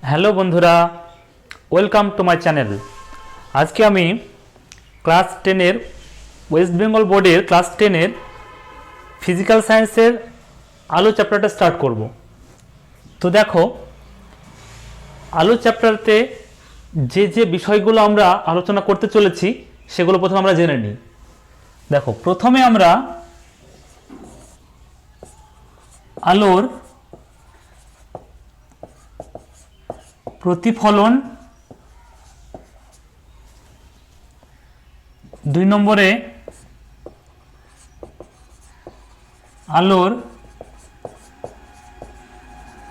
Hello বন্ধুরা, welcome to my channel. আজকে আমি ক্লাস 10-এর ওয়েস্ট বেঙ্গল বোর্ডের ক্লাস 10-এর ফিজিক্যাল সায়েন্সের আলো চ্যাপ্টারটা স্টার্ট করব। তো দেখো, আলো চ্যাপ্টারতে যে বিষয়গুলো আমরা আলোচনা করতে চলেছি সেগুলো প্রথমে আমরা জেনে নিই। দেখো, প্রথমে আমরা আলোর প্রতিফলন, 2 নম্বরে আলোর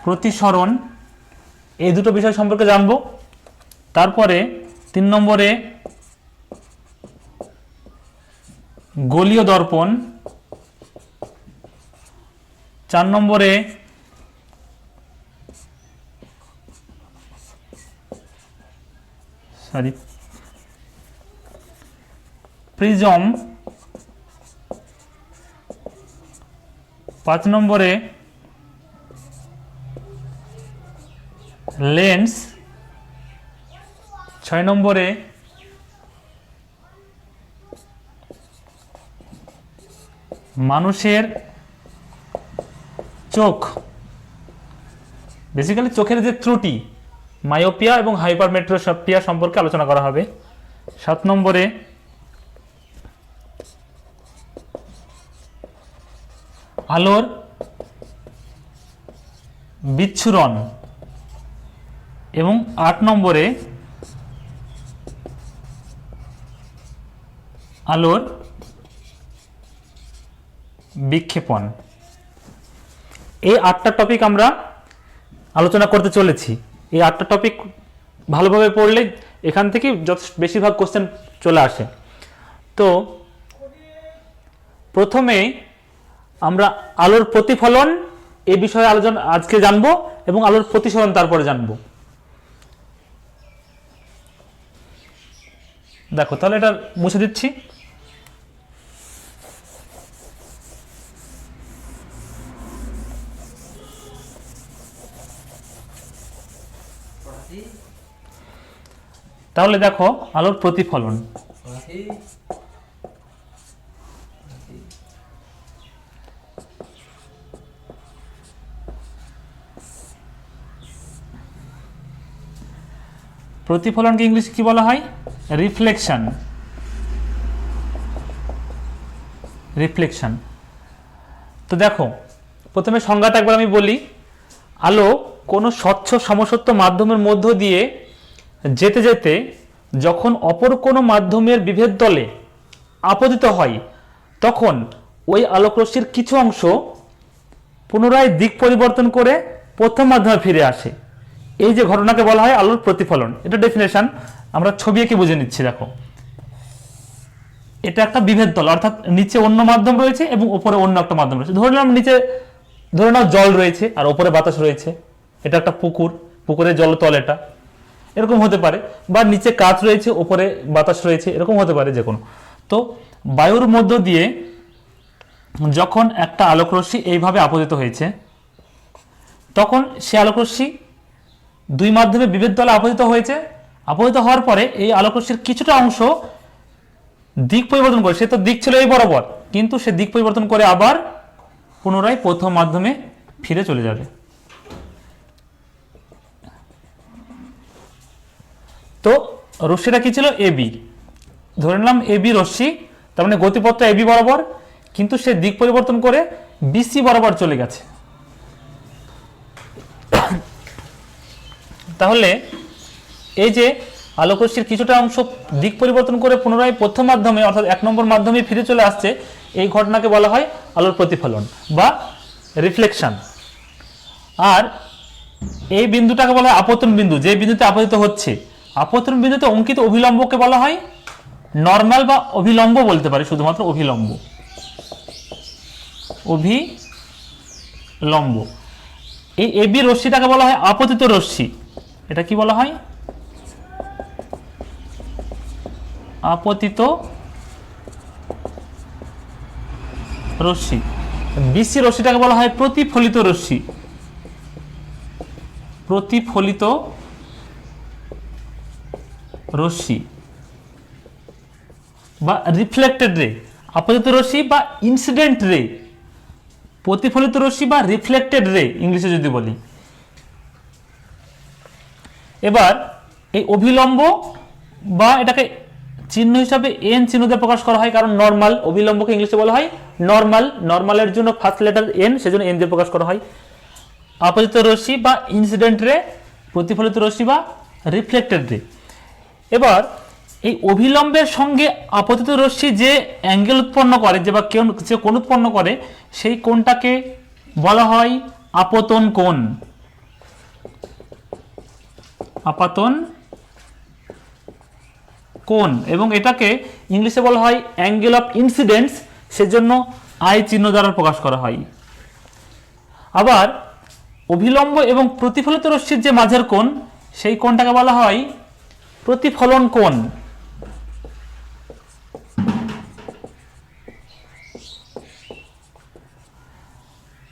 প্রতিসরণ, এই দুটো বিষয় সম্পর্কে জানব। তারপরে 3 নম্বরে গোলীয় দর্পণ, 4 নম্বরে প্রিজম, 5 নম্বরে লেন্স, 6 নম্বরে মানুষের চোখ, বেসিক্যালি চোখের যে ত্রুটি, মায়োপিয়া এবং হাইপারমেট্রোপিয়া সম্পর্কে আলোচনা করা হবে। 7 নম্বরে আলোর বিচ্ছুরণ এবং 8 নম্বরে আলোর বিক্ষেপণ। এই 8টা টপিক আমরা আলোচনা করতে চলেছি। এই 8টা টপিক ভালোভাবে পড়লে এখান থেকে বেশিরভাগ কোশ্চেন চলে আসে। তো প্রথমে আমরা আলোর প্রতিফলন এই বিষয়ে আলোচনা আজকে জানবো এবং আলোর প্রতিসরণ তারপরে জানবো। দেখো, তাহলে এটা মুছে দিচ্ছি। তাহলে দেখো, আলোর প্রতিফলন। প্রতিফলনকে ইংলিশে কি বলা হয়? রিফ্লেকশন। রিফ্লেকশন। তো দেখো, প্রথমে সংজ্ঞাটা একবার আমি বলি। আলো কোনো স্বচ্ছ সমসত্ব মাধ্যমের মধ্য দিয়ে যেতে যেতে যখন অপর কোনো মাধ্যমের বিভেদ তলে আপতিত হয়, তখন ওই আলোকরশ্মির কিছু অংশ পুনরায় দিক পরিবর্তন করে প্রথম মাধ্যমে ফিরে আসে। এই যে ঘটনাকে বলা হয় আলোর প্রতিফলন। এটা ডেফিনেশন আমরা ছবি এঁকে বুঝে নিচ্ছি। দেখো, এটা একটা বিভেদ তল, অর্থাৎ নিচে অন্য মাধ্যম রয়েছে এবং উপরে অন্য একটা মাধ্যম রয়েছে। ধরে নাও নিচে জল রয়েছে আর উপরে বাতাস রয়েছে। এটা একটা পুকুর, পুকুরের জলতল এটা, এরকম হতে পারে। বা নিচে কাঁচ রয়েছে, উপরে বাতাস রয়েছে, এরকম হতে পারে যে কোনো। তো বায়ুর মধ্য দিয়ে যখন একটা আলোকরশ্মি এইভাবে আপতিত হয়েছে, তখন সে আলোকরশ্মি দুই মাধ্যমে বিভেদ তলে আপতিত হয়েছে। আপতিত হওয়ার পরে এই আলোকরশ্মির কিছুটা অংশ দিক পরিবর্তন করে, সে তো দিক ছিল এই বরাবর, কিন্তু সে দিক পরিবর্তন করে আবার পুনরায় প্রথম মাধ্যমে ফিরে চলে যাবে। তো রশ্মিটা কি ছিল? এবি। ধরে নিলাম এবি রশ্মি, তার মানে গতিপথটা এবি বরাবর, কিন্তু সে দিক পরিবর্তন করে বিসি বরাবর চলে গেছে। তাহলে এই যে আলোকরশ্মির কিছুটা অংশ দিক পরিবর্তন করে পুনরায় প্রথম মাধ্যমে অর্থাৎ 1 নম্বর মাধ্যমে ফিরে চলে আসছে, এই ঘটনাকে বলা হয় আলোর প্রতিফলন বা রিফ্লেকশন। আর এই বিন্দুটাকে বলা হয় আপতন বিন্দু। যে বিন্দুতে আপতিত হচ্ছে, আপতন বিন্দুতে অঙ্কিত অভিলম্বকে বলা হয় নর্মাল বা অভিলম্ব বলতে পারি, শুধুমাত্র অভিলম্ব। অভিলম্ব। এই এবি রশ্মিটাকে বলা হয় আপতিত রশ্মি। এটা কি বলা হয়? আপতিত রশ্মি। বিসি রশ্মিটাকে বলা হয় প্রতিফলিত রশ্মি। প্রতিফলিত রশ্মি বা রিফ্লেক্টেড রে, আপতিত রশ্মি বা ইনসিডেন্ট রে, প্রতিফলিত রশ্মি বা রিফ্লেক্টেড রে ইংলিশে যদি বলি। এবার এই অভিলম্ব বা এটাকে চিহ্ন হিসাবে এন চিহ্ন দিয়ে প্রকাশ করা হয়, কারণ নর্মাল, অভিলম্বকে ইংলিশে বলা হয় নর্মাল, নর্মালের জন্য ফার্স্ট লেটার এন, সেজন্য এন দিয়ে প্রকাশ করা হয়। আপতিত রশ্মি বা ইনসিডেন্ট রে, প্রতিফলিত রশ্মি বা রিফ্লেক্টেড রে। এবার এই অভিলম্বের সঙ্গে আপতিত রশ্মি যে অ্যাঙ্গেল উৎপন্ন করে, যে কোণ উৎপন্ন করে, সেই কোণটাকে বলা হয় আপতন কোণ। আপাতন কোণ, এবং এটাকে ইংলিশে বলা হয় অ্যাঙ্গেল অফ ইনসিডেন্স, সেজন্য আই চিহ্ন দ্বারা প্রকাশ করা হয়। আবার অভিলম্ব এবং প্রতিফলিত রশ্মির যে মাঝের কোণ, সেই কোণটাকে বলা হয় প্রতিফলন কোণ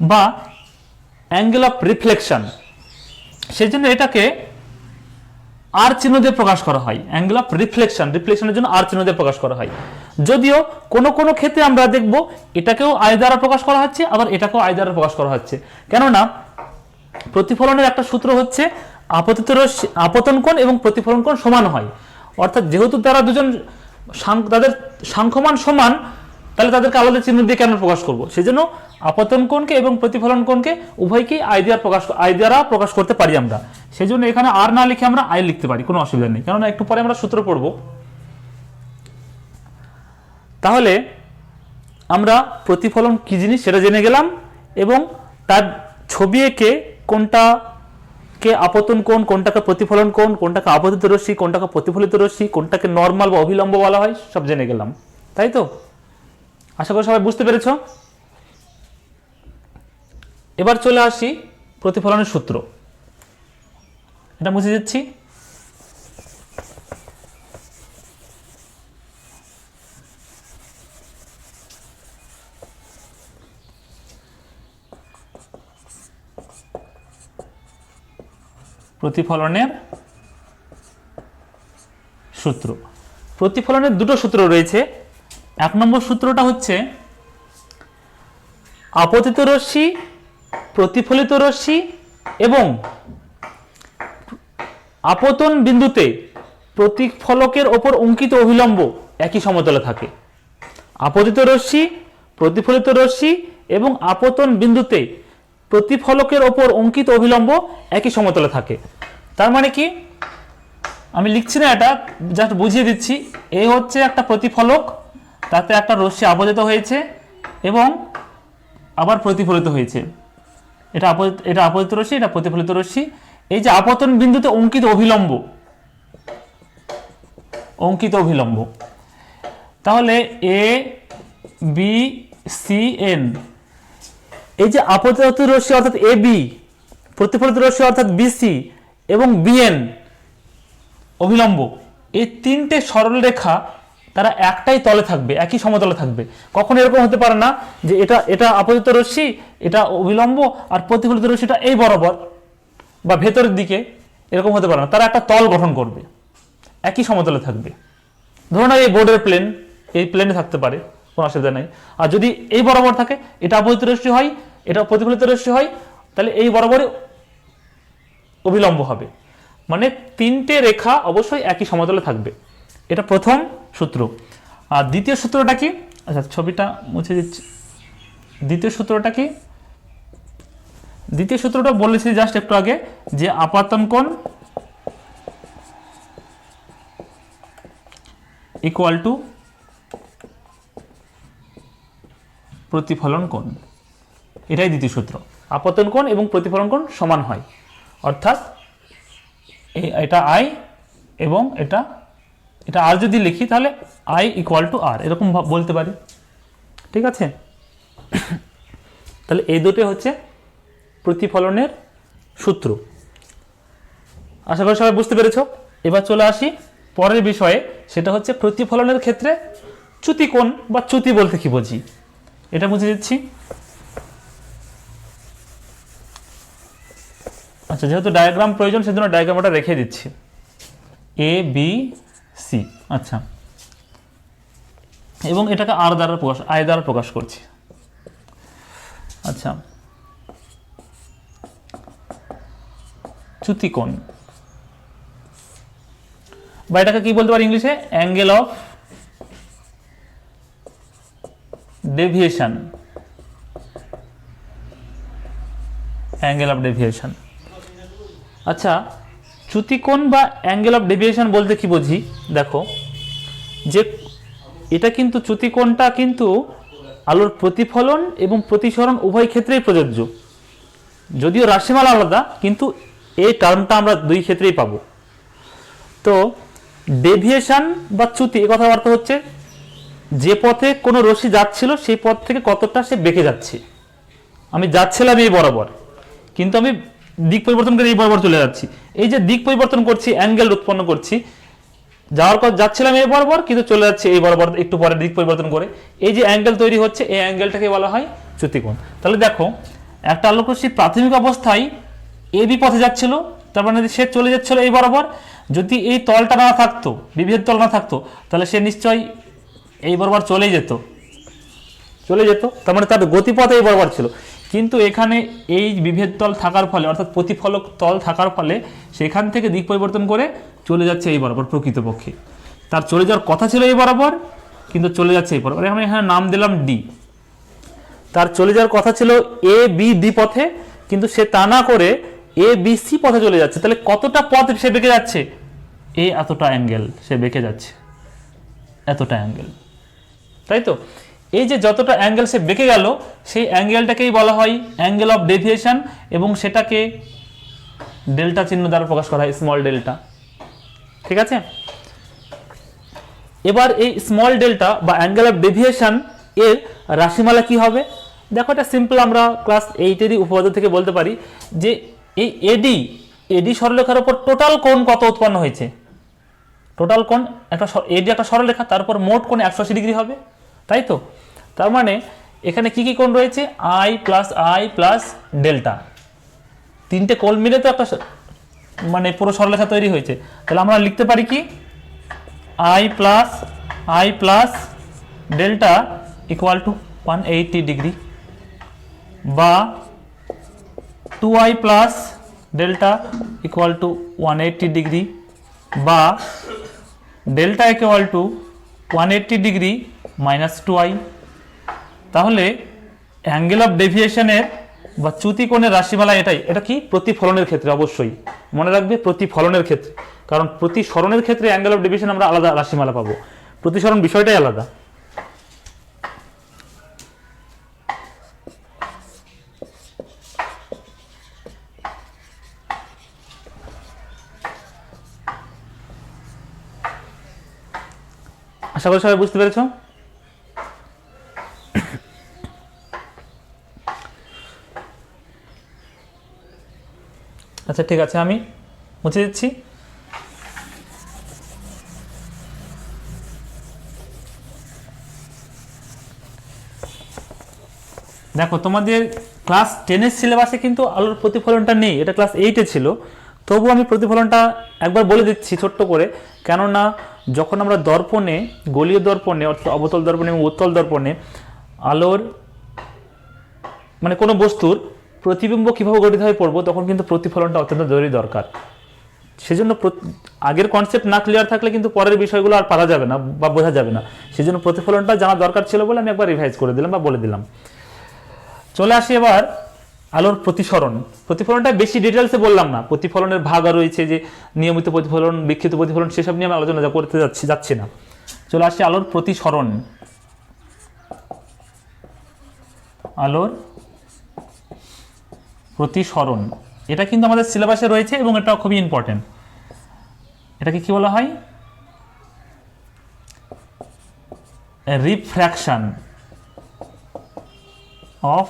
বা অ্যাঙ্গেল অফ রিফ্লেকশন, সেজন্য এটাকে আর চিহ্ন দিয়ে প্রকাশ করা হয়। অ্যাঙ্গেল অফ রিফ্লেকশন, রিফ্লেকশনের জন্য আর চিহ্ন দিয়ে প্রকাশ করা হয়। যদিও কোনো কোনো ক্ষেত্রে আমরা দেখব এটাকেও আই দ্বারা প্রকাশ করা হচ্ছে, আবার এটাকেও আই দ্বারা প্রকাশ করা হচ্ছে। কেননা প্রতিফলনের একটা সূত্র হচ্ছে আপতিত রশ্মি, আপতন কোণ এবং প্রতিফলন কোণ সমান হয়। অর্থাৎ যেহেতু তারা দুজন তাদের সাংখ্যমান সমান, তাহলে তাদেরকে আলাদা চিহ্ন দিয়ে কেন প্রকাশ করব? সেজন্য আপতন কোণকে এবং প্রতিফলন কোণকে উভয়কেই আই দ্বারা প্রকাশ করতে পারি আমরা। সেই জন্য এখানে আর না লিখে আমরা আই লিখতে পারি, কোনো অসুবিধা নেই, কেননা একটু পরে আমরা সূত্র পড়ব। তাহলে আমরা প্রতিফলন কি জিনিস সেটা জেনে গেলাম, এবং তার ছবি এঁকে কোনটাকে আপতন কোণ, কোনটাকে প্রতিফলন কোণ, কোনটাকে আপতিত রশ্মি, কোনটাকে প্রতিফলিত রশ্মি, কোনটাকে নর্মাল বা অভিলম্ব বলা হয়, সব জেনে গেলাম। তাই তো? আশা করি সবাই বুঝতে পেরেছ। এবার চলে আসি প্রতিফলনের সূত্র। এটা মুছে দিচ্ছি। প্রতিফলনের সূত্র। প্রতিফলনের দুটো সূত্র রয়েছে। এক নম্বর সূত্রটা হচ্ছে আপতিত রশ্মি, প্রতিফলিত রশ্মি এবং আপতন বিন্দুতে প্রতিফলকের ওপর অঙ্কিত অভিলম্ব একই সমতলে থাকে। আপতিত রশ্মি, প্রতিফলিত রশ্মি এবং আপতন বিন্দুতে প্রতিফলকের ওপর অঙ্কিত অভিলম্ব একই সমতলে থাকে। তার মানে কি, আমি লিখছি না, এটা জাস্ট বুঝিয়ে দিচ্ছি। এ হচ্ছে একটা প্রতিফলক, তাতে একটা রশ্মি আপতিত হয়েছে এবং আবার প্রতিফলিত হয়েছে। এটা আপতিত রশ্মি, এটা প্রতিফলিত রশ্মি। এই যে আপতন বিন্দুতে অঙ্কিত অভিলম্ব, তাহলে এ বি সি এন, এই যে আপতিত রশ্মি অর্থাৎ এ বি, প্রতিফলিত রশ্মি অর্থাৎ বিসি এবং বিএন অভিলম্ব, এই তিনটে সরল রেখা তারা একটাই তলে থাকবে, একই সমতলে থাকবে। কখনো এরকম হতে পারে না যে এটা আপতিত রশ্মি, এটা অভিলম্ব, আর প্রতিফলিত রশ্মিটা এই বরাবর বা ভেতরের দিকে, এরকম হতে পারে না। তারা একটা তল গঠন করবে, একই সমতলে থাকবে। ধরুন এই বোর্ডের প্লেন, এই প্লেনে থাকতে পারে, কোনো অসুবিধা নেই। আর যদি এই বরাবর থাকে, এটা আপতিত রশ্মি হয়, এটা প্রতিফলিত রশ্মি হয়, তাহলে এই বরাবরই অভিলম্ব হবে। মানে তিনটে রেখা অবশ্যই একই সমতলে থাকবে। এটা প্রথম সূত্র। আর দ্বিতীয় সূত্রটা কি? আচ্ছা, ছবিটা মুছে দিচ্ছি। দ্বিতীয় সূত্রটা কি? দ্বিতীয় সূত্রটা বলেছি জাস্ট একটু আগে, যে আপাতন কোণ ইকুয়াল টু প্রতিফলন কোণ। এটাই দ্বিতীয় সূত্র। আপতন কোণ এবং প্রতিফলন কোণ সমান হয়, অর্থাৎ এটা আই এবং এটা আর যদি লিখি তাহলে আই ইকুয়াল টু আর, এরকম বলতে পারি। ঠিক আছে? তাহলে এই দুটো হচ্ছে প্রতিফলনের সূত্র। আশা করি সবাই বুঝতে পেরেছ। এবার চলে আসি পরের বিষয়ে, সেটা হচ্ছে প্রতিফলনের ক্ষেত্রে চ্যুতি কোণ বা চ্যুতি বলতে কি বুঝি। এটা বুঝে দিচ্ছি। আচ্ছা, যেহেতু ডায়াগ্রাম প্রয়োজন, সেজন্য ডায়াগ্রামটা রেখে দিচ্ছি। A B C. আচ্ছা, এবং এটাকে আর দ্বারা প্রকাশ, আই দ্বারা প্রকাশ করছি। আচ্ছা, চ্যুতিকোণ, বা এটাকে কি বলতে পারি ইংলিশে, angle of deviation, angle of deviation. আচ্ছা, চ্যুতিকোণ বা অ্যাঙ্গেল অফ ডেভিয়েশন বলতে কি বুঝি, দেখো যে এটা কিন্তু চ্যুতিকোণটা কিন্তু আলোর প্রতিফলন এবং প্রতিসরণ উভয় ক্ষেত্রেই প্রযোজ্য, যদিও রাশিমালা আলাদা, কিন্তু এই টার্মটা আমরা দুই ক্ষেত্রেই পাবো। তো ডেভিয়েশন বা চ্যুতি, এ কথার অর্থ হচ্ছে যে পথে কোনো রশ্মি যাচ্ছিল সেই পথ থেকে কতটা সে বেঁকে যাচ্ছে। আমি যাচ্ছিলাম এই বরাবর, কিন্তু আমি দিক পরিবর্তন করে এই বরাবর চলে যাচ্ছি। এই যে দিক পরিবর্তন করছি, অ্যাঙ্গেল উৎপন্ন করছি, যাওয়ার পর যাচ্ছিলাম এই বরাবর কিন্তু চলে যাচ্ছে এই বরাবর, একটু পরে দিক পরিবর্তন করে, এই যে অ্যাঙ্গেল তৈরি হচ্ছে এই অ্যাঙ্গেলটাকে বলা হয় চ্যুতিকোণ। তাহলে দেখো একটা আলোকরশ্মি প্রাথমিক অবস্থায় এ বি পথে যাচ্ছিল, তার মানে সে চলে যাচ্ছিল এই বরাবর, যদি এই তলটা না থাকতো, বিভেদ তল না থাকতো, তাহলে সে নিশ্চয়ই এই বরাবর চলে যেত, তার মানে তার গতিপথ এই বরাবর ছিল। কিন্তু এখানে এই বিভেদ তল থাকার ফলে, অর্থাৎ প্রতিফলক তল থাকার ফলে সেখান থেকে দিক পরিবর্তন করে চলে যাচ্ছে এই বরাবর। প্রকৃতপক্ষে তার চলে যাওয়ার কথা ছিল এই বরাবর, কিন্তু চলে যাচ্ছে এই বরাবর। আমি এখানে নাম দিলাম ডি। তার চলে যাওয়ার কথা ছিল এ বি ডি পথে, কিন্তু সে তা না করে এ বি সি পথে চলে যাচ্ছে। তাহলে কতটা পথ সে বেঁকে যাচ্ছে, এতটা অ্যাঙ্গেল সে বেঁকে যাচ্ছে, এতটা অ্যাঙ্গেল, তাই তো? এই যে যতটা অ্যাঙ্গেল সে বেঁকে গেল, সেই অ্যাঙ্গেলটাকেই বলা হয় অ্যাঙ্গেল অফ ডেভিয়েশন, এবং সেটাকে ডেল্টা চিহ্ন দ্বারা প্রকাশ করা হয়, স্মল ডেল্টা। ঠিক আছে, এবার এই স্মল ডেল্টা বা অ্যাঙ্গেল অফ ডেভিয়েশন এর রাশিমালা কি হবে? দেখো, এটা সিম্পল, আমরা ক্লাস 8-এরই উপপাদ্য থেকে বলতে পারি যে এই এডি সরলরেখার উপর টোটাল কোণ কত উৎপন্ন হয়েছে। টোটাল কোণ একটা এডি একটা সরলরেখা, তার উপর মোট কোণ 180 ডিগ্রি হবে, তাই তো? তার মানে এখানে কি কি কোণ রয়েছে, আই প্লাস ডেল্টা, তিনটে কোণ মিলে তো একটা মানে পুরো সরলরেখা তৈরি হয়েছে। তাহলে আমরা লিখতে পারি কি, I plus delta equal to 180 degree, বা 2i plus delta equal to 180 degree, বা delta equal to 180 degree minus 2i। তাহলে অ্যাঙ্গেল অফ ডেভিয়েশনের বা চ্যুতিকোণের রাশিমালা এটাই। এটা কি, প্রতিফলনের ক্ষেত্রে, অবশ্যই মনে রাখবে প্রতিফলনের ক্ষেত্রে, কারণ প্রতিসরণের ক্ষেত্রে অ্যাঙ্গেল অফ ডেভিয়েশন আমরা আলাদা রাশিমালা পাবো, প্রতিসরণ বিষয়টাই আলাদা। আশা করি সবাই বুঝতে পেরেছ। আচ্ছা, ঠিক আছে, আমি মুছে দিচ্ছি। দেখো, তোমাদের ক্লাস 10-এর সিলেবাসে কিন্তু আলোর প্রতিফলনটা নেই, এটা ক্লাস 8-এ ছিল। তবু আমি প্রতিফলনটা একবার বলে দিচ্ছি ছোট্ট করে, কেননা যখন আমরা দর্পণে, গোলীয় দর্পণে অর্থাৎ অবতল দর্পণে এবং উত্তল দর্পণে আলোর মানে কোনো বস্তুর প্রতিবিম্ব কীভাবে গঠিত হয়ে পড়বো, তখন কিন্তু প্রতিফলনটা অত্যন্ত জরুরি দরকার। সেজন্য আগের কনসেপ্ট না ক্লিয়ার থাকলে কিন্তু পরের বিষয়গুলো আর পারা যাবে না বা বোঝা যাবে না। সেজন্য প্রতিফলনটা জানা দরকার ছিল বলে আমি একবার রিভাইজ করে দিলাম বা বলে দিলাম। চলে আসি এবার আলোর প্রতিসরণ। প্রতিফলনটা বেশি ডিটেলসে বললাম না, প্রতিফলনের ভাগ রয়েছে, যে নিয়মিত প্রতিফলন, বিক্ষিপ্ত প্রতিফলন, সেসব নিয়ে আমি আলোচনা করতে যাচ্ছি না। চলে আসি আলোর প্রতিসরণ। আলোর প্রতিসরণ এটা কিন্তু আমাদের সিলেবাসে রয়েছে এবং এটা খুবই ইম্পর্টেন্ট। এটাকে কি বলা হয়, refraction of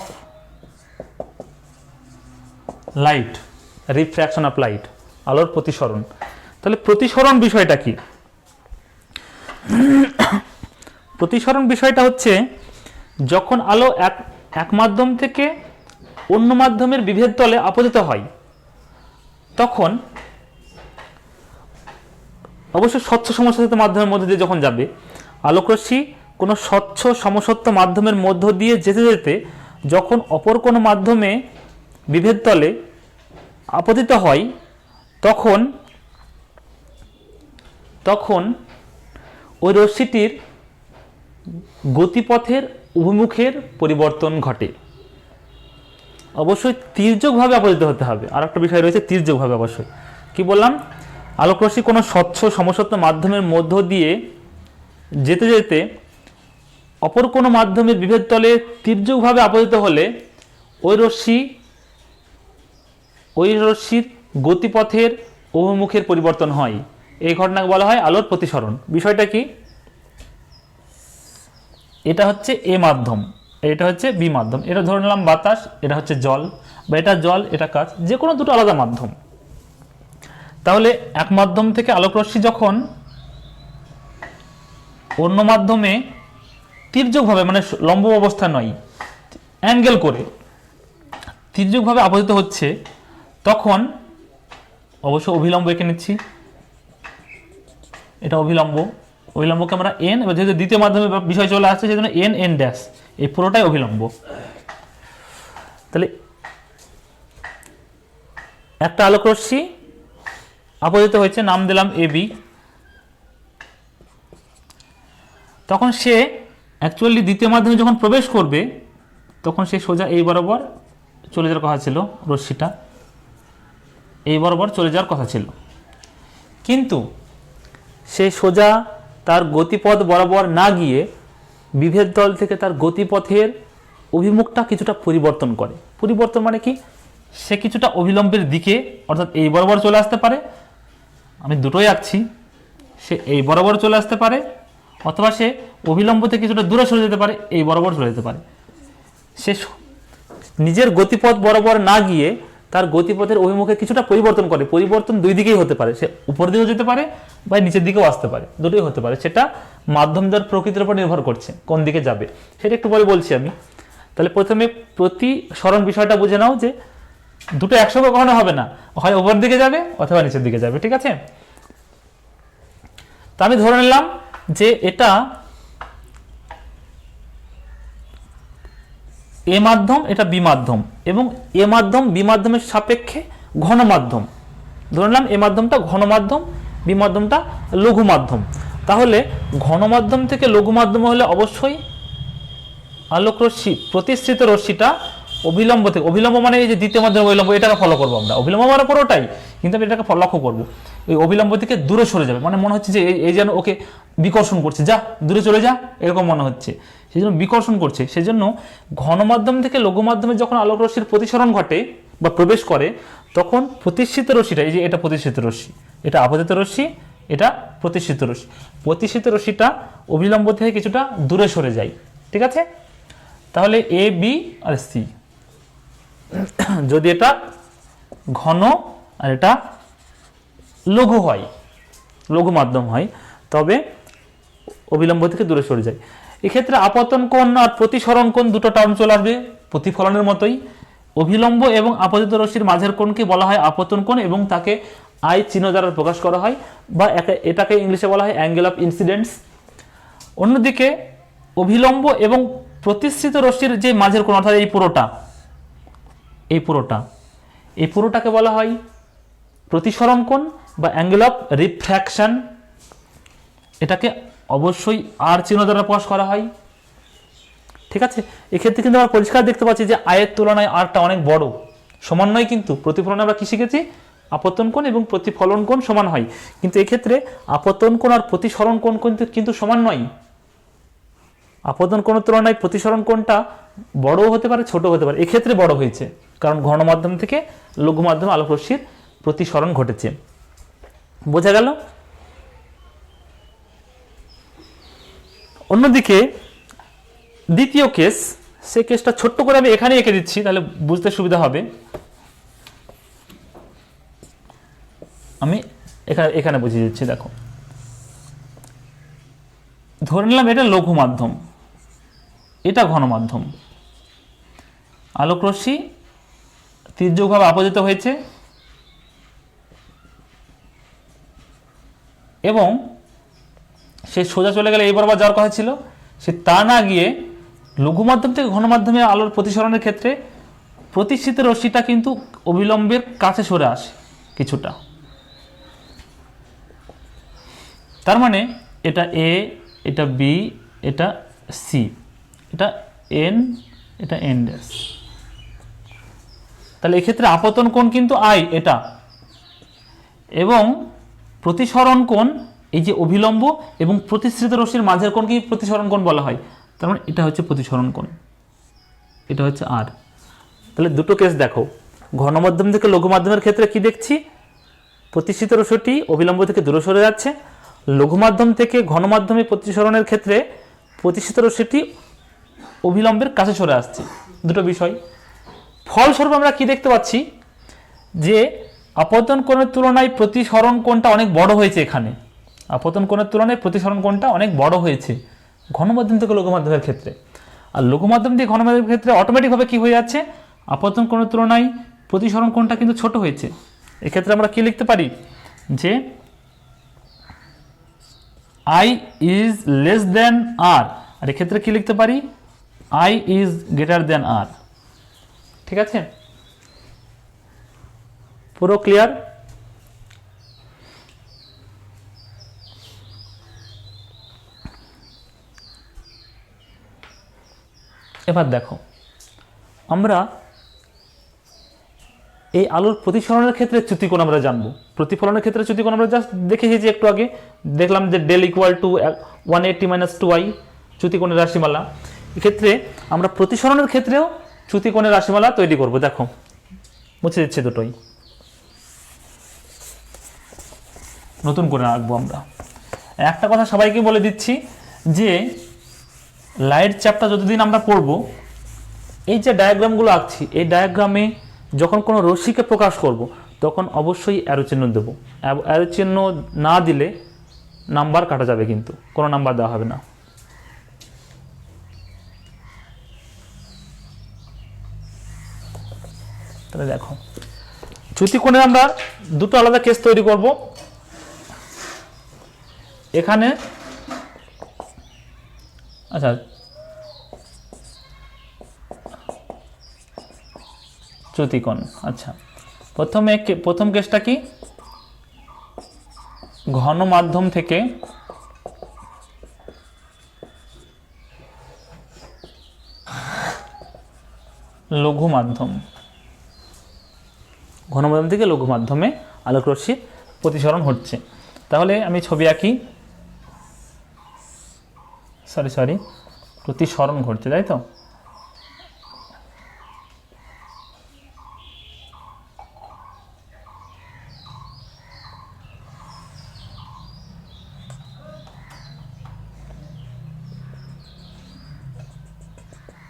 light, refraction of light, আলোর প্রতিসরণ। তাহলে প্রতিসরণ বিষয়টা কি? প্রতিসরণ বিষয়টা হচ্ছে যখন আলো এক মাধ্যম থেকে অন্য মাধ্যমের বিভেদ তলে আপতিত হয়, তখন অবশ্যই স্বচ্ছ সমসত্ব মাধ্যমের মধ্যে দিয়ে যখন যাবে, আলোকরশ্মি কোনো স্বচ্ছ সমসত্ব মাধ্যমের মধ্য দিয়ে যেতে যেতে যখন অপর কোনো মাধ্যমে বিভেদ তলে আপতিত হয় তখন তখন ওই রশ্মিটির গতিপথের অভিমুখের পরিবর্তন ঘটে। অবশ্যই তির্যকভাবে আপতিত হতে হবে। আর একটা বিষয় রয়েছে তির্যকভাবে। অবশ্যই কি বললাম, আলোকরশ্মি কোনো স্বচ্ছ সমসত্ব মাধ্যমের মধ্য দিয়ে যেতে যেতে অপর কোনো মাধ্যমের বিভেদ তলে তির্যকভাবে আপতিত হলে ওই রশ্মির গতিপথের অভিমুখের পরিবর্তন হয়। এই ঘটনাকে বলা হয় আলোর প্রতিসরণ। বিষয়টা কি, এটা হচ্ছে এ মাধ্যম, এটা হচ্ছে বি মাধ্যম। এটা ধরে নিলাম বাতাস, এটা হচ্ছে জল, বা এটা জল এটা কাঁচ, যে কোনো দুটো আলাদা মাধ্যম। তাহলে এক মাধ্যম থেকে আলোকরশ্মি যখন অন্য মাধ্যমে তির্যকভাবে, মানে লম্ব অবস্থা নয়, অ্যাঙ্গেল করে তির্যকভাবে আপতিত হচ্ছে, তখন অবশ্য অভিলম্ব এঁকে নিচ্ছি। এটা অভিলম্বকে আমরা এন, এবার যেহেতু দ্বিতীয় মাধ্যমে বিষয় চলে আসছে সেজন্য এন এন ড্যাশ, এই পুরোটাই অভিলম্ব। তাহলে একটা আলোকরশ্মি আপতিত হয়েছে, নাম দিলাম এ বি। তখন সে অ্যাকচুয়ালি দ্বিতীয় মাধ্যমে যখন প্রবেশ করবে তখন সে সোজা এই বরাবর চলে যাওয়ার কথা ছিল, রশ্মিটা এই বরাবর চলে যাওয়ার কথা ছিল, কিন্তু সে সোজা তার গতিপথ বরাবর না গিয়ে বিভেদ তল থেকে তার গতিপথের অভিমুখটা কিছুটা পরিবর্তন করে। পরিবর্তন মানে কি, সে কিছুটা অভিলম্বের দিকে, অর্থাৎ এই বরাবর চলে আসতে পারে, আমি দুটোই আঁকছি, সে এই বরাবর চলে আসতে পারে, অথবা সে অভিলম্ব থেকে কিছুটা দূরে সরে যেতে পারে, এই বরাবর চলে যেতে পারে। সে নিজের গতিপথ বরাবর না গিয়ে তার গতিপথের অভিমুখে কিছুটা পরিবর্তন করে। পরিবর্তন দুই দিকেই হতে পারে, সে উপর দিকেও যেতে পারে বা নিচের দিকেও আসতে পারে, দুটোই হতে পারে। সেটা মাধ্যমটার প্রকৃতির উপর নির্ভর করছে কোন দিকে যাবে, সেটা একটু পরে বলছি আমি। তাহলে প্রথমে প্রতিসরণ বিষয়টা বুঝে নাও যে দুটো একসঙ্গে কখনো হবে না, হয় উপর দিকে যাবে অথবা নিচের দিকে যাবে, ঠিক আছে? তা আমি ধরে নিলাম যে এটা এ মাধ্যম, এটা বি মাধ্যম, এবং এ মাধ্যম বি মাধ্যমের সাপেক্ষে ঘন মাধ্যম। ধরে নিলাম এ মাধ্যমটা ঘন মাধ্যম, বি মাধ্যমটা লঘু মাধ্যম। তাহলে ঘন মাধ্যম থেকে লঘু মাধ্যম হলে অবশ্যই আলোকরশ্মি, প্রতিসৃত রশ্মিটা অভিলম্ব থেকে, অভিলম্ব মানে এই যে দ্বিতীয় মাধ্যম অভিলম্ব, এটাকে ফলো করবো আমরা। অভিলম্ব মানে পুরোটাই, কিন্তু আমি এটাকে লক্ষ্য করবো, ওই অভিলম্ব থেকে দূরে সরে যাবে, মানে মনে হচ্ছে যে এই যেন ওকে বিকর্ষণ করছে, যা দূরে চলে যা, এরকম মনে হচ্ছে, সেই জন্য বিকর্ষণ করছে। সেই জন্য ঘন মাধ্যম থেকে লঘু মাধ্যমে যখন আলোকরশ্মির প্রতিসরণ ঘটে বা প্রবেশ করে, তখন প্রতিষ্ঠিত রশ্মিটা, এই যে এটা প্রতিষ্ঠিত রশ্মি, এটা আপতিত রশ্মি, এটা প্রতিষ্ঠিত রশ্মি, প্রতিষ্ঠিত রশ্মিটা অভিলম্ব থেকে কিছুটা দূরে সরে যায়, ঠিক আছে? তাহলে এ বি আর সি, যদি এটা ঘন আর এটা লঘু হয়, লঘু মাধ্যম হয়, তবে অবিলম্ব থেকে দূরে সরে যায়। এক্ষেত্রে আপতন কোণ আর প্রতিসরণ কোণ দুটো টার্ম চলে আসবে প্রতিফলনের মতোই। অভিলম্ব এবং আপতিত রশ্মির মাঝের কোণকে বলা হয় আপতন কোণ, এবং তাকে আই চিহ্ন দ্বারা প্রকাশ করা হয়, বা এটাকে ইংলিশে বলা হয় অ্যাঙ্গেল অফ ইনসিডেন্স। অন্যদিকে অভিলম্ব এবং প্রতিষ্ঠিত রশ্মির যে মাঝের কোণ, অর্থাৎ এই পুরোটাকে বলা হয় প্রতিসরণ কোণ বা অ্যাঙ্গেল অফ রিফ্র্যাকশন। এটাকে অবশ্যই আর চিহ্ন দ্বারা প্রকাশ করা হয়, ঠিক আছে? এক্ষেত্রে কিন্তু আমরা পরিষ্কার দেখতে পাচ্ছি যে আয়ের তুলনায় আরটা অনেক বড়। সমান নয়, কিন্তু প্রতিফলনে আমরা কি শিখেছি, আপতন কোণ এবং প্রতিফলন কোণ সমান হয়, কিন্তু এক্ষেত্রে আপতন কোণ আর প্রতিসরণ কোণ কিন্তু সমান নয়। আপতন কোণের তুলনায় প্রতিসরণ কোণটা বড়ও হতে পারে, ছোট হতে পারে। এক্ষেত্রে বড় হয়েছে, কারণ ঘন মাধ্যম থেকে লঘু মাধ্যমে আলোকরশ্মির প্রতিসরণ ঘটেছে। বোঝা গেল? অন্যদিকে দ্বিতীয় কেস, সে কেসটা ছোট্ট করে আমি এখানে এঁকে দিচ্ছি, তাহলে বুঝতে সুবিধা হবে। আমি এখানে বুঝিয়ে দিচ্ছি। দেখো, ধরে নিলাম এটা লঘু মাধ্যম, এটা ঘন মাধ্যম, আলোকরশ্মি তির্যকভাবে আপতিত হয়েছে, এবং সে সোজা চলে গেলে এই বরাবর যাওয়ার কথা ছিল, সে তা না গিয়ে লঘু মাধ্যম থেকে ঘন মাধ্যমে আলোর প্রতিসরণের ক্ষেত্রে প্রতিষ্ঠিত রশ্মিটা কিন্তু অবিলম্বের কাছে সরে আসে কিছুটা। তার মানে এটা এ, এটা বি, এটা সি, এটা এন, এটা এন ড্যাশ। তাহলে এক্ষেত্রে আপতন কোণ কিন্তু আই এটা, এবং প্রতিসরণ কোণ এই যে অভিলম্ব এবং প্রতিসৃত রশ্মির মাঝের কোণকে প্রতিসরণ কোণ বলা হয়। তার মানে এটা হচ্ছে প্রতিসরণ কোণ, এটা হচ্ছে আর। তাহলে দুটো কেস দেখো, ঘন মাধ্যম থেকে লঘু মাধ্যমের ক্ষেত্রে কি দেখছি, প্রতিষ্ঠিত রশ্মিটি অবিলম্ব থেকে দূরে সরে যাচ্ছে। লঘু মাধ্যম থেকে ঘন মাধ্যমে প্রতিসরণের ক্ষেত্রে প্রতিষ্ঠিত রশ্মিটি অবিলম্বের কাছে সরে আসছে, দুটো বিষয়। ফলস্বরূপ আমরা কি দেখতে পাচ্ছি, যে আপতন কোণের তুলনায় প্রতিসরণ কোণটা অনেক বড় হয়েছে। এখানে আপতন কোণের তুলনায় প্রতিসরণ কোণটা অনেক বড় হয়েছে ঘন মাধ্যম থেকে লঘু মাধ্যমের ক্ষেত্রে। আর লঘু মাধ্যম থেকে ঘন মাধ্যমের ক্ষেত্রে অটোমেটিকভাবে কি হয়ে যাচ্ছে, আপতন কোণের তুলনায় প্রতিসরণ কোণটা কিন্তু ছোট হয়েছে। এক্ষেত্রে আমরা কি লিখতে পারি, যে আই ইজ লেস দেন আর, আর এক্ষেত্রে কি লিখতে পারি, আই ইজ গ্রেটার দেন আর। ঠিক আছে, পুরো ক্লিয়ার? এবার দেখো, আমরা এই আলোর প্রতিসরণের ক্ষেত্রে চ্যুতিকোণ আমরা জানবো। প্রতিফলনের ক্ষেত্রে চ্যুতিকোণ আমরা জাস্ট দেখেছি যে একটু আগে দেখলাম যে ডেল ইকুয়াল টু 180 - 2i চ্যুতিকোণের রাশিমালা। এক্ষেত্রে আমরা প্রতিসরণের ক্ষেত্রেও চ্যুতিকোণের রাশিমালা তৈরি করব। দেখো মুছে দিচ্ছে দুটোই, নতুন করে আঁকবো আমরা। একটা কথা সবাইকে বলে দিচ্ছি, যে লাইট চ্যাপ্টার যতদিন আমরা পড়বো, এই যে ডায়াগ্রামগুলো আঁকছি, এই ডায়াগ্রামে যখন কোনো রশ্মিকে প্রকাশ করব, তখন অবশ্যই অ্যারো চিহ্ন দেবো। অ্যারো চিহ্ন না দিলে নাম্বার কাটা যাবে, কিন্তু কোনো নাম্বার দেওয়া হবে না। তাহলে দেখো, চ্যুতিকোণে আমরা দুটো আলাদা কেস তৈরি করব। এখানে আচ্ছা, চ্যুতিকোণ, আচ্ছা প্রথম কেসটা কি, ঘন মাধ্যম থেকে লঘু মাধ্যম, ঘন মাধ্যম থেকে লঘু মাধ্যমে আলোক রশ্মির প্রতিসরণ হচ্ছে। তাহলে আমি ছবি আঁকি, সরি প্রতিসরণ ঘটছে, তাই তো?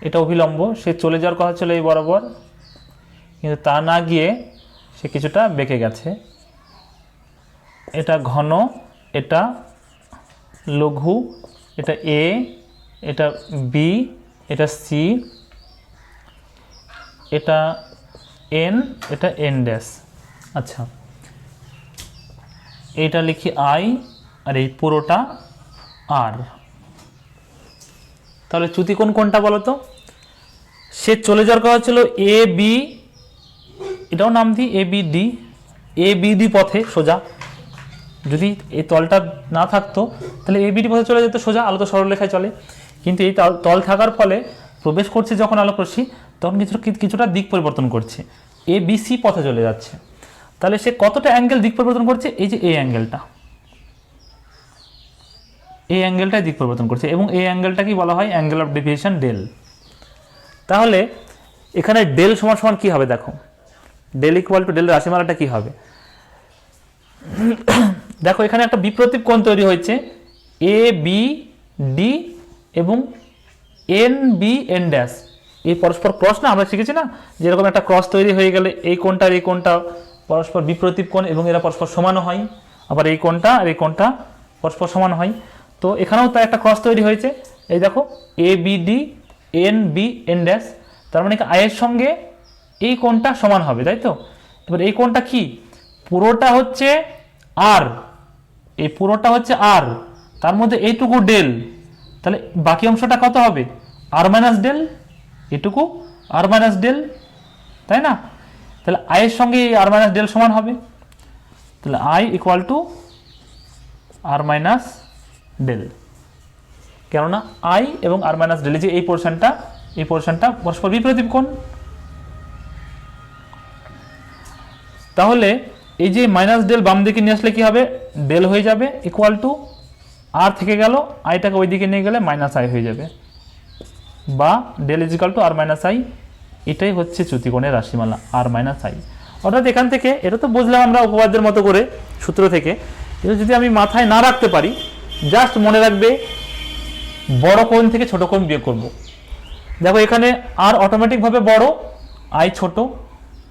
এটা অভিলম্ব, সে চলে যাওয়ার কথা ছিল এই বরাবর, কিন্তু তা না গিয়ে সে কিছুটা বেঁকে গেছে। এটা ঘন, এটা লঘু, এটা এ, এটা বি, এটা সি, এটা এন, এটা এন ড্যাশ। আচ্ছা, এইটা লিখি আই, আর এই পুরোটা আর। তাহলে চ্যুতিকোণ কোনটা বলো তো? সে চলে যাওয়ার কথা ছিল এ বি, এটাও নাম দিই এ বি ডি, এ বি ডি পথে সোজা। যদি এই তলটা না থাকতো তাহলে এ বি ডি পথে চলে যেত সোজা, আলো তো সরলরেখায় চলে। কিন্তু এই তল থাকার ফলে প্রবেশ করছে যখন আলোক রশ্মি, তখন কিছুটা দিক পরিবর্তন করছে, এ বি সি পথে চলে যাচ্ছে। তাহলে সে কতটা অ্যাঙ্গেল দিক পরিবর্তন করছে, এই যে এই অ্যাঙ্গেলটা, এই অ্যাঙ্গেলটাই দিক পরিবর্তন করছে, এবং এই অ্যাঙ্গেলটা কি বলা হয়, অ্যাঙ্গেল অফ ডেভিয়েশন ডেল। তাহলে এখানে ডেল সমান সমান কি হবে, দেখো ডেল ইকুয়াল টু ডেল রাশিমালাটা কি হবে, দেখো এখানে একটা বিপ্রতীপ কোণ তৈরি হয়েছে, এ বি ডি এবং এন বি এন ড্যাশ। এই পরস্পর ক্রস না, আমরা শিখেছি না, যেরকম একটা ক্রস তৈরি হয়ে গেলে এই কোণটা আর এই কোণটা পরস্পর বিপ্রতীপ কোণ, এবং এরা পরস্পর সমানও হয়, আবার এই কোণটা আর এই কোণটা পরস্পর সমান হয়। তো এখানেও তাই একটা ক্রস তৈরি হয়েছে, এই দেখো A B D N B N dash. তার মানে আয়ের সঙ্গে এই কোণটা সমান হবে, তাই তো? এবার এই কোণটা কি, পুরোটা হচ্ছে আর, এই পুরোটা হচ্ছে আর, তার মধ্যে এইটুকু ডেল, তাহলে বাকি অংশটা কত হবে? আর মাইনাস ডেল, এটুকু আর মাইনাস ডেল, তাই না? তাহলে আই এর সঙ্গে আর মাইনাস ডেল সমান হবে, তাহলে I equal to R minus del. কেননা আই এবং আর মাইনাস ডেল, যে এই পোর্শনটা পরস্পর বিপরীত কোণ। তাহলে এই যে মাইনাস ডেল বাম দিকে নিয়ে আসলে কি হবে? ডেল হয়ে যাবে ইকুয়াল টু আর থেকে গেল, আইটাকে ওই দিকে নিয়ে গেলে মাইনাস আই হয়ে যাবে, বা del is equal to R minus I. এটাই হচ্ছে চ্যুতিকোণের রাশিমালা আর মাইনাস আই। অর্থাৎ এখান থেকে এটা তো বুঝলাম আমরা উপপাদ্যের মতো করে সূত্র থেকে, কিন্তু যদি আমি মাথায় না রাখতে পারি, জাস্ট মনে রাখবে বড় কোণ থেকে ছোট কোণ বিয়োগ করব। দেখো এখানে আর অটোমেটিকভাবে বড়, আই ছোট,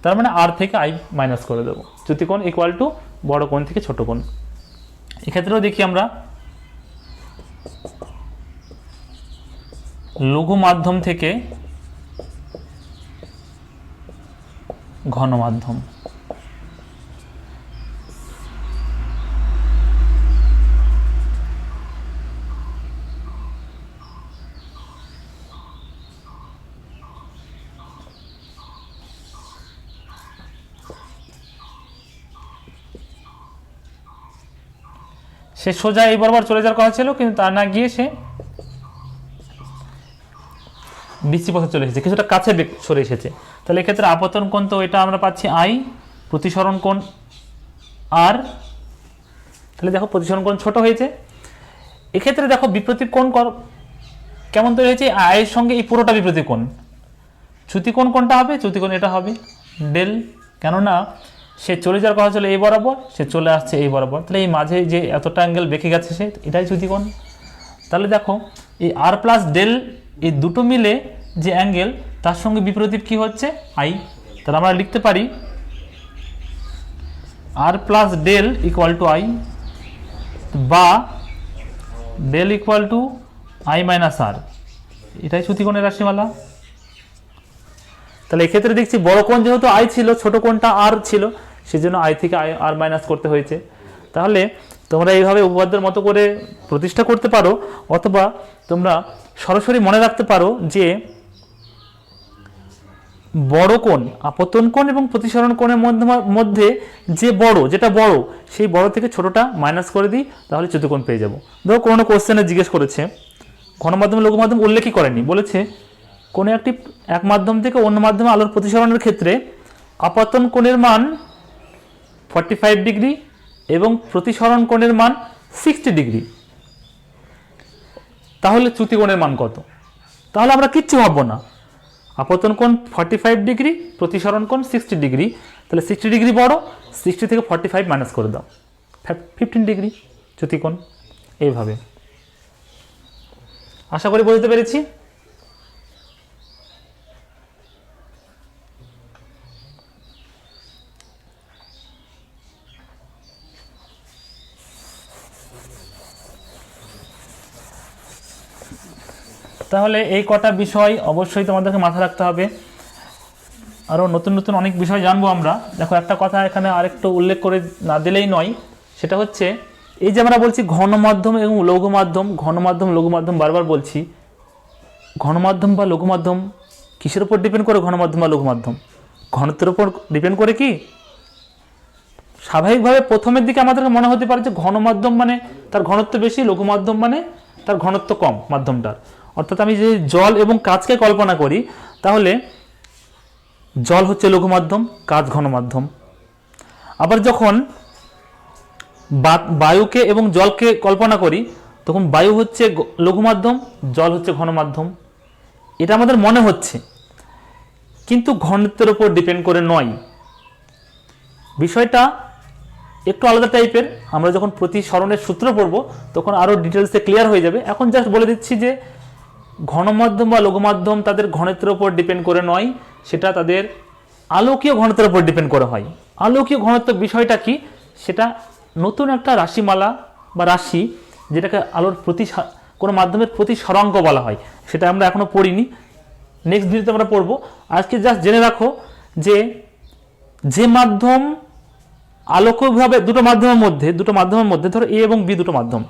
তার মানে আর থেকে আই মাইনাস করে দেবো। চ্যুতিকোণ ইকুয়াল টু বড় কোণ থেকে ছোট কোণ। এক্ষেত্রেও দেখি আমরা লঘু মাধ্যম থেকে ঘন মাধ্যম। সে সোজা এই বরাবর চলে যাওয়ার কথা ছিল, কিন্তু তা না গিয়ে সে বিচি পথে চলে এসেছে, কিছুটা কাছে সরে এসেছে। তাহলে এক্ষেত্রে আপতন কোণ তো এটা আমরা পাচ্ছি আই, প্রতিসরণ কোণ আর। তাহলে দেখো প্রতিসরণ কোণ ছোট হয়েছে। এক্ষেত্রে দেখো বিপরীত কোণ কেমন তৈরি হয়েছে? আয়ের সঙ্গে এই পুরোটা বিপরীত কোণ। চ্যুতিকোণ কোনটা হবে? চ্যুতিকোণ এটা হবে ডেল, কেননা সে চলে যাওয়ার কথা ছিল এই বরাবর, সে চলে আসছে এই বরাবর, তাহলে এই মাঝে যে এতটা অ্যাঙ্গেল বেঁকে গেছে সে, এটাই চ্যুতিকোণ। তাহলে দেখো এই আর প্লাস ডেল, এই দুটো মিলে যে অ্যাঙ্গেল, তার সঙ্গে বিপরীত কি হচ্ছে? আই। তাহলে আমরা লিখতে পারি R plus del equal to I, বা del equal to I minus R. এটাই চ্যুতিকোণের রাশিমালা। তাহলে এক্ষেত্রে দেখছি বড় কোণ যেহেতু আই ছিল, ছোট কোণটা আর ছিল, সেজন্য আই থেকে আই আর মাইনাস করতে হয়েছে। তাহলে তোমরা এইভাবে উপপাদ্যের মতো করে প্রতিষ্ঠা করতে পারো, অথবা তোমরা সরাসরি মনে রাখতে পারো যে বড় কোণ, আপতন কোণ এবং প্রতিসরণ কোণের মধ্যে যে বড়, যেটা বড়, সেই বড় থেকে ছোটটা মাইনাস করে দিই, তাহলে চ্যুতিকোণ পেয়ে যাবো। ধরো কোনো কোশ্চেনে জিজ্ঞেস করেছে, ঘন মাধ্যম লঘু মাধ্যম উল্লেখই করেনি, বলেছে কোনো এক মাধ্যম থেকে অন্য মাধ্যমে আলোর প্রতিসরণের ক্ষেত্রে আপতন কোণের মান 45 ডিগ্রি এবং প্রতিসরণ কোণের মান 60 ডিগ্রি, তাহলে চ্যুতিকোণের মান কত? তাহলে আমরা কিচ্ছু ভাববো না, আপতন কোণ 45 ডিগ্রি, প্রতিসরণ কোণ 60 ডিগ্রি, তাহলে 60 ডিগ্রি বড়, 60 থেকে 45 মাইনাস করে দাও, 15 ডিগ্রি চ্যুতিকোণ। এইভাবে আশা করি বুঝতে পেরেছি। তাহলে এই কটা বিষয় অবশ্যই তোমাদেরকে মাথায় রাখতে হবে। আরও নতুন নতুন অনেক বিষয় জানবো আমরা। দেখো একটা কথা এখানে আরেকটু উল্লেখ করে না দিলেই নয়, সেটা হচ্ছে এই যে আমরা বলছি ঘন মাধ্যম এবং লঘু মাধ্যম, ঘন মাধ্যম লঘু মাধ্যম বারবার বলছি। ঘন মাধ্যম বা লঘু মাধ্যম কিসের উপর ডিপেন্ড করে? ঘন মাধ্যম বা লঘু মাধ্যম ঘনত্বের উপর ডিপেন্ড করে কি? স্বাভাবিকভাবে প্রথমের দিকে আমাদের মনে হতে পারে যে ঘন মাধ্যম মানে তার ঘনত্ব বেশি, লঘু মাধ্যম মানে তার ঘনত্ব কম মাধ্যমটার। অর্থাৎ আমি যে জল এবং কাচকে কল্পনা করি, তাহলে জল হচ্ছে লঘু মাধ্যম, কাচ ঘন মাধ্যম। আবার যখন বায়ুকে এবং জলকে কল্পনা করি, তখন বায়ু হচ্ছে লঘু মাধ্যম, জল হচ্ছে ঘন মাধ্যম। এটা আমাদের মনে হচ্ছে, কিন্তু ঘনত্বের উপর ডিপেন্ড করে নয়। বিষয়টা একটু আলাদা টাইপের। আমরা যখন প্রতিসরণের সূত্র পড়ব তখন আরও ডিটেলসে ক্লিয়ার হয়ে যাবে। এখন জাস্ট বলে দিচ্ছি যে ঘন মাধ্যম বা লঘু মাধ্যম তাদের ঘনত্বের উপর ডিপেন্ড করে নয়, সেটা তাদের আলোকীয় ঘনত্বের উপর ডিপেন্ড করে হয়। আলোকীয় ঘনত্ব বিষয়টা কি? সেটা নতুন একটা রাশিমালা বা রাশি, যেটাকে আলোর কোনো মাধ্যমের প্রতিসরাঙ্ক বলা হয়। সেটা আমরা এখনো পড়িনি, নেক্সট ভিডিওতে আমরা পড়বো। আজকে জাস্ট জেনে রাখো যে মাধ্যম আলোকীয়ভাবে দুটো মাধ্যমের মধ্যে ধরো এ এবং বি দুটো মাধ্যম,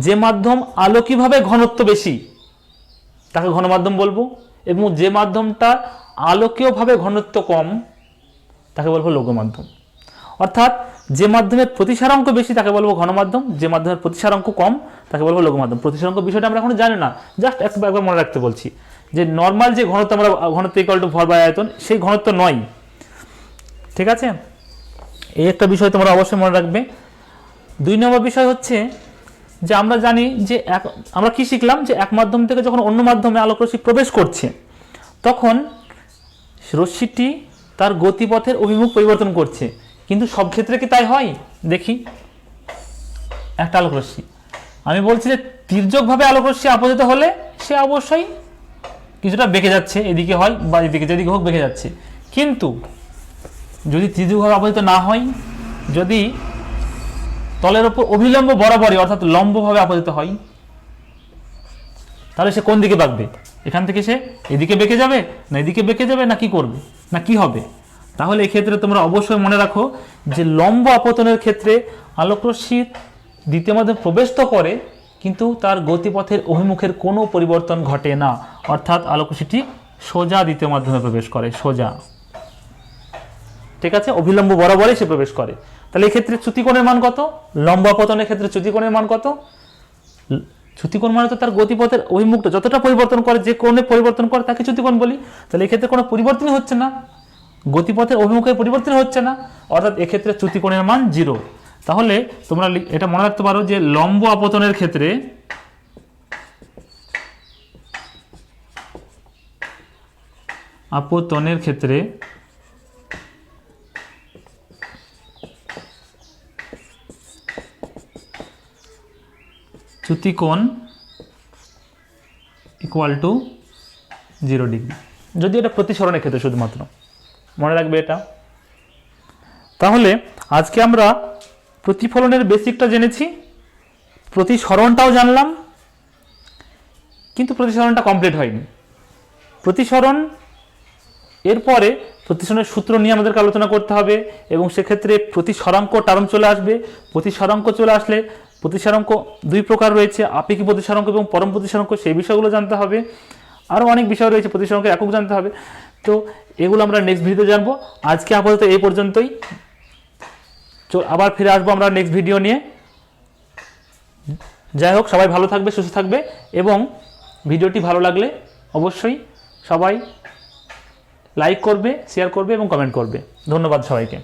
যে মাধ্যম আলোকীয়ভাবে ঘনত্ব বেশি তাকে ঘন মাধ্যম বলবো, এবং যে মাধ্যমটা আলোকীয়ভাবে ঘনত্ব কম তাকে বলবো লৌহ মাধ্যম। অর্থাৎ যে মাধ্যমের প্রতিসারাঙ্ক বেশি তাকে বলবো ঘন মাধ্যম, যে মাধ্যমের প্রতিসারাঙ্ক কম তাকে বলবো লৌহ মাধ্যম। প্রতিসারাঙ্ক বিষয়টা আমরা এখনো জানি না, জাস্ট একবার মনে রাখতে বলছি যে নর্মাল যে ঘনত্ব আমরা ঘনত্ব ইকুয়াল টু ভর বাই আয়তন, সেই ঘনত্ব নয়। ঠিক আছে, এই একটা বিষয় তোমরা অবশ্যই মনে রাখবে। 2 নম্বর বিষয় হচ্ছে যে আমরা জানি যে আমরা কি শিখলাম যে এক মাধ্যম থেকে যখন অন্য মাধ্যমে আলোক রশ্মি প্রবেশ করছে তখন রশ্মিটি তার গতিপথের অভিমুখ পরিবর্তন করছে, কিন্তু সব ক্ষেত্রে কি তাই হয়? দেখি, একটা আলোক রশ্মি আমি বলছি যে তির্যকভাবে আলোক রশ্মি আপতিত হলে সে অবশ্যই কিছুটা বেঁকে যাচ্ছে, এদিকে হয় বা এদিকে, যেদিকে হোক বেঁকে যাচ্ছে। কিন্তু যদি তির্যকভাবে আপতিত না হয়, যদি তলের ওপর অভিলম্ব বরাবরই অর্থাৎ লম্বভাবে আপতিত হয়, তাহলে সে কোন দিকে বাঁকবে? এখান থেকে সে এদিকে বেঁকে যাবে, না এদিকে বেঁকে যাবে, না কি করবে, না কি হবে? তাহলে এক্ষেত্রে তোমরা অবশ্যই মনে রাখো যে লম্ব আপতনের ক্ষেত্রে আলোক রশ্মির দ্বিতীয় মাধ্যমে প্রবেশ তো করে, কিন্তু তার গতিপথের অভিমুখের কোনো পরিবর্তন ঘটে না, অর্থাৎ আলোক রশ্মিটি সোজা দ্বিতীয় মাধ্যমে প্রবেশ করে, সোজা। ঠিক আছে, অভিলম্ব বরাবরই সে প্রবেশ করে। তাহলে এই ক্ষেত্রে চ্যুতিকোণের মান কত? লম্ব আপতনের ক্ষেত্রে চ্যুতিকোণের মান কত? চ্যুতিকোণ মানে তো তার গতিপথের অভিমুখটা যতটা পরিবর্তন করে, যে কোণে পরিবর্তন করে তাকে চ্যুতিকোণ বলি। তাহলে এক্ষেত্রে কোনো পরিবর্তনই হচ্ছে না, গতিপথের অভিমুখের পরিবর্তন হচ্ছে না, অর্থাৎ এক্ষেত্রে চ্যুতিকোণের মান 0। তাহলে তোমরা এটা মনে রাখতে পারো যে লম্ব আপতনের ক্ষেত্রে চ্যুতিকোণ ইকুয়াল টু 0 ডিগ্রি, যদি এটা প্রতিসরণের ক্ষেত্রে শুধুমাত্র মনে রাখবে এটা। তাহলে আজকে আমরা প্রতিফলনের বেসিকটা জেনেছি, প্রতিসরণটাও জানলাম, কিন্তু প্রতিসরণটা কমপ্লিট হয়নি। প্রতিসরণ এরপরে প্রতিসরণের সূত্র নিয়ে আমাদেরকে আলোচনা করতে হবে, এবং সেক্ষেত্রে প্রতিসরাঙ্ক টার্ম চলে আসবে। প্রতিসরাঙ্ক চলে আসলে প্রতিসরাঙ্ক 2 প্রকার রয়েছে, আপেক্ষিক প্রতিসরাঙ্ক এবং পরম প্রতিসরাঙ্ক, সেই বিষয়গুলো জানতে হবে। আরও অনেক বিষয় রয়েছে, প্রতিসরাঙ্কের একক জানতে হবে। তো এগুলো আমরা নেক্সট ভিডিওতে জানবো। আজকে আপাতত এই পর্যন্তই, আবার ফিরে আসবো আমরা নেক্সট ভিডিও নিয়ে। যাই হোক, সবাই ভালো থাকবে, সুস্থ থাকবে, এবং ভিডিওটি ভালো লাগলে অবশ্যই সবাই লাইক করবে, শেয়ার করবে এবং কমেন্ট করবে। ধন্যবাদ সবাইকে।